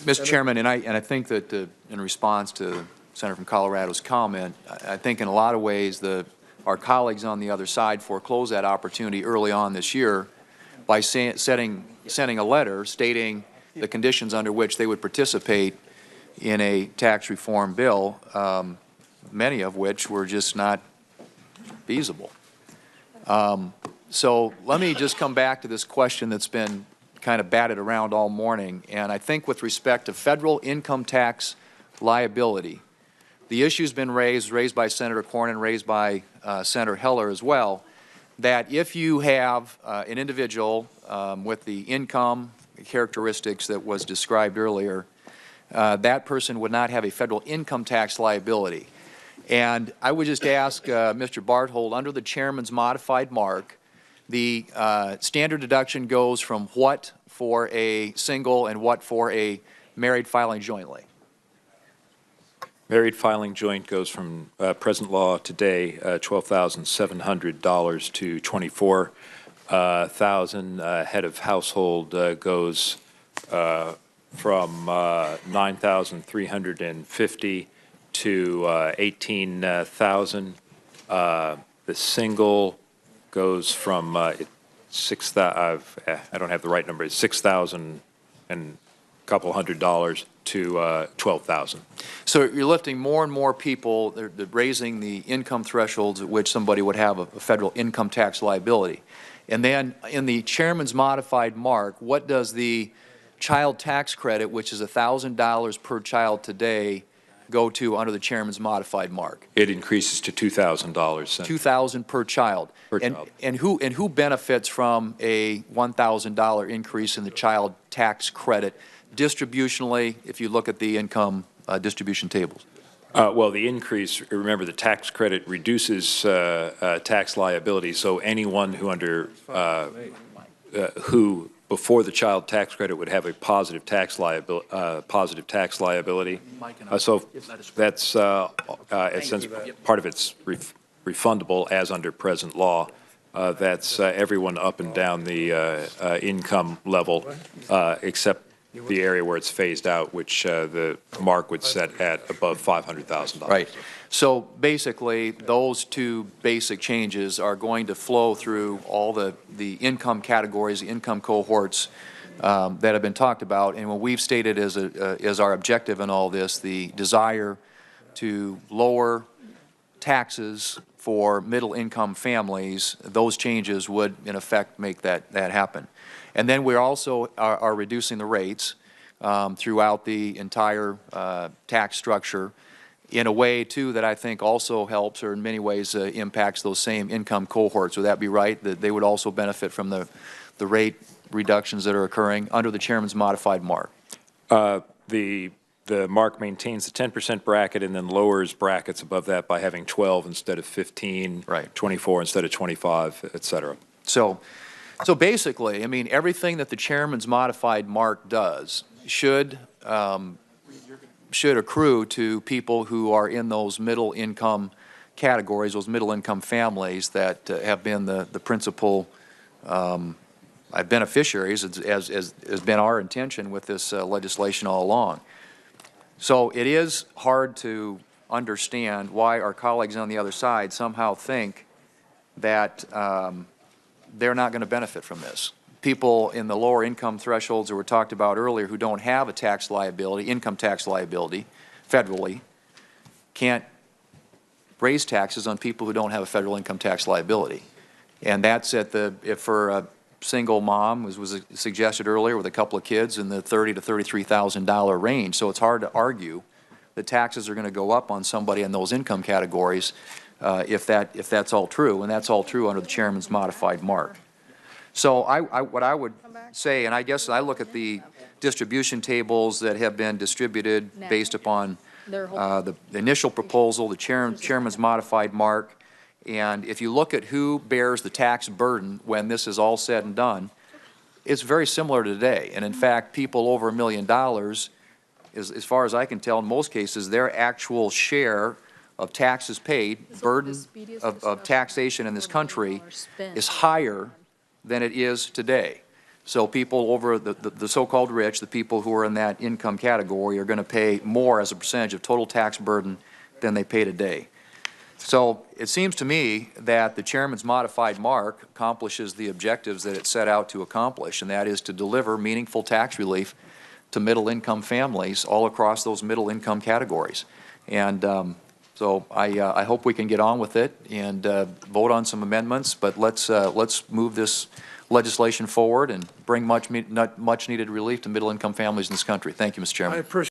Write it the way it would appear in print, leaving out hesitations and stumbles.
Mr. Chairman, and I think that in response to Senator from Colorado's comment, I think in a lot of ways our colleagues on the other side foreclosed that opportunity early on this year by sending a letter stating the conditions under which they would participate in a tax reform bill, many of which were just not feasible. So let me just come back to this question that's been kind of batted around all morning, and I think with respect to federal income tax liability, the issue's been raised by Senator Cornyn, raised by Senator Heller as well, that if you have an individual with the income characteristics that was described earlier, that person would not have a federal income tax liability. And I would just ask Mr. Barthold, under the chairman's modified mark, the standard deduction goes from what for a single and what for a married filing jointly? Married filing joint goes from present law today, $12,700 to $24,000. Head of household goes from $9,350 to $18,000. The single goes from I don't have the right number. It's $6,000 and a couple $100 to $12,000. So you're lifting more and more people. They're raising the income thresholds at which somebody would have a federal income tax liability. And then in the chairman's modified mark, what does the child tax credit, which is $1,000 per child today, go to under the chairman's modified mark? It increases to $2,000. $2,000 per child. And who benefits from a $1,000 increase in the child tax credit distributionally if you look at the income distribution tables? Well, the increase, remember, the tax credit reduces tax liability, so anyone who before the child tax credit would have a positive tax liability. So that's since part of it's refundable as under present law. That's everyone up and down the income level, except the area where it's phased out, which the mark would set at above $500,000. Right. So basically, those two basic changes are going to flow through all the income categories, the income cohorts that have been talked about. And what we've stated as our objective in all this, the desire to lower taxes for middle-income families, those changes would, in effect, make that happen. And then we also are reducing the rates throughout the entire tax structure in a way, too, that I think also helps or in many ways impacts those same income cohorts. Would that be right, that they would also benefit from the rate reductions that are occurring under the chairman's modified mark? The mark maintains the 10% bracket and then lowers brackets above that by having 12 instead of 15, right, 24 instead of 25, et cetera. So basically, I mean, everything that the chairman's modified mark does should accrue to people who are in those middle income categories, those middle income families that have been the principal beneficiaries, as has been our intention with this legislation all along. So it is hard to understand why our colleagues on the other side somehow think that they're not going to benefit from this. People in the lower income thresholds that were talked about earlier who don't have a tax liability, income tax liability, federally, can't raise taxes on people who don't have a federal income tax liability. And that's if for a single mom, as was suggested earlier, with a couple of kids in the $30,000 to $33,000 range. So it's hard to argue that taxes are going to go up on somebody in those income categories if that's all true, and that's all true under the chairman's modified mark. So what I would say, and I guess I look at the distribution tables that have been distributed based upon the initial proposal, the chairman's modified mark, and if you look at who bears the tax burden when this is all said and done, it's very similar to today. And in fact, people over $1 million, as far as I can tell, in most cases, their actual share of taxes paid, burden of taxation in this country, is higher than it is today. So people over the so-called rich, the people who are in that income category, are going to pay more as a percentage of total tax burden than they pay today. So it seems to me that the chairman's modified mark accomplishes the objectives that it set out to accomplish, and that is to deliver meaningful tax relief to middle-income families all across those middle-income categories. And so I hope we can get on with it and vote on some amendments, but let's move this legislation forward and bring much-needed relief to middle-income families in this country. Thank you, Mr. Chairman.